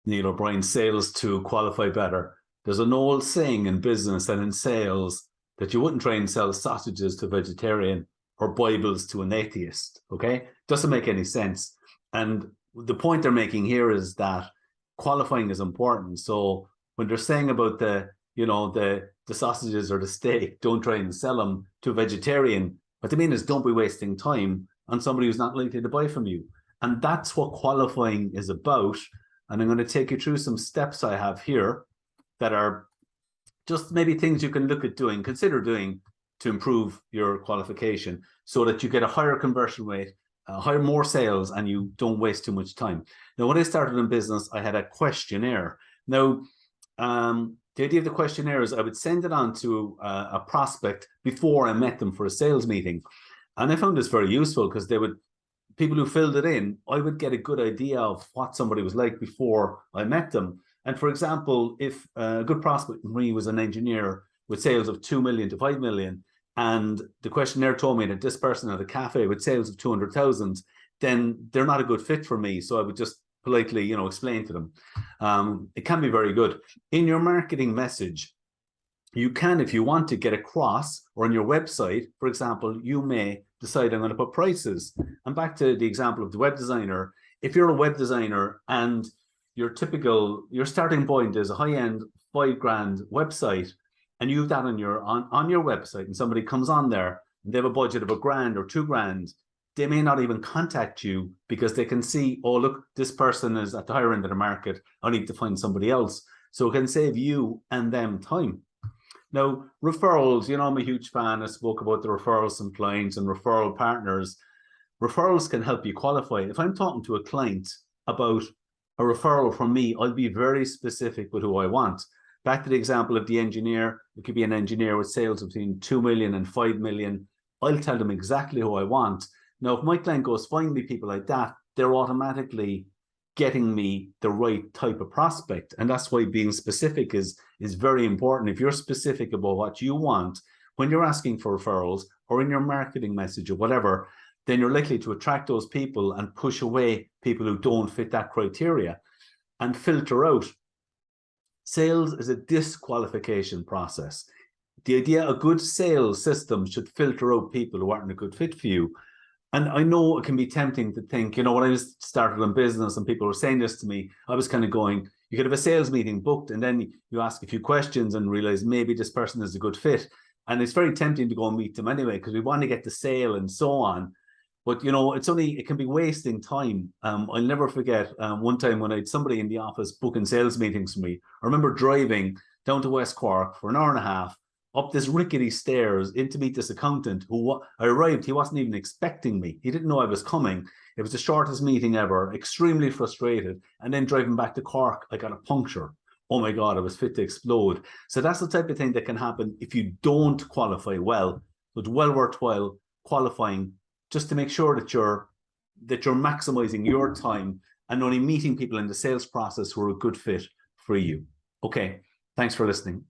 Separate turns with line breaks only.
Neil O'Brien, sales to qualify better. There's an old saying in business and in sales that you wouldn't try and sell sausages to a vegetarian or Bibles to an atheist. Okay, doesn't make any sense. And the point they're making here is that qualifying is important. So when they're saying about the sausages or the steak, don't try and sell them to a vegetarian. What they mean is don't be wasting time on somebody who's not likely to buy from you. And that's what qualifying is about. And I'm going to take you through some steps I have here that are just maybe things you can look at doing, consider doing to improve your qualification so that you get a higher conversion rate, more sales, and you don't waste too much time. Now, when I started in business, I had a questionnaire. Now, the idea of the questionnaire is I would send it on to a prospect before I met them for a sales meeting. And I found this very useful because people who filled it in, I would get a good idea of what somebody was like before I met them. And for example, if a good prospect for me was an engineer with sales of 2 million to 5 million, and the questionnaire told me that this person had a cafe with sales of 200,000, then they're not a good fit for me. So I would just politely, explain to them. It can be very good. In your marketing message, you can, if you want to get across, or on your website, for example, you may decide I'm going to put prices. And back to the example of the web designer, if you're a web designer and your starting point is a high-end $5,000 website, and you have that on your website, and somebody comes on there and they have a budget of $1,000 or $2,000, they may not even contact you because they can see, oh, look, this person is at the higher end of the market. I need to find somebody else. So it can save you and them time. Now, referrals, I'm a huge fan. I spoke about the referrals from clients and referral partners. Referrals can help you qualify. If I'm talking to a client about a referral from me, I'll be very specific with who I want. Back to the example of the engineer, it could be an engineer with sales between 2 million and 5 million. I'll tell them exactly who I want. Now, if my client goes, find me people like that, they're automatically getting me the right type of prospect. And that's why being specific is very important. If you're specific about what you want, when you're asking for referrals or in your marketing message or whatever, then you're likely to attract those people and push away people who don't fit that criteria and filter out. Sales is a disqualification process. The idea, a good sales system should filter out people who aren't a good fit for you. And I know it can be tempting to think, when I was started in business and people were saying this to me, I was kind of going, you could have a sales meeting booked and then you ask a few questions and realize maybe this person is a good fit. And it's very tempting to go and meet them anyway, because we want to get the sale and so on. But, it can be wasting time. I'll never forget one time when I had somebody in the office booking sales meetings for me. I remember driving down to West Cork for an hour and a half, up this rickety stairs in to meet this accountant who I arrived, he wasn't even expecting me. He didn't know I was coming. It was the shortest meeting ever, extremely frustrated. And then driving back to Cork, I got a puncture. Oh my God, I was fit to explode. So that's the type of thing that can happen if you don't qualify well. So it's well worthwhile qualifying just to make sure that you're maximizing your time and only meeting people in the sales process who are a good fit for you. Okay, thanks for listening.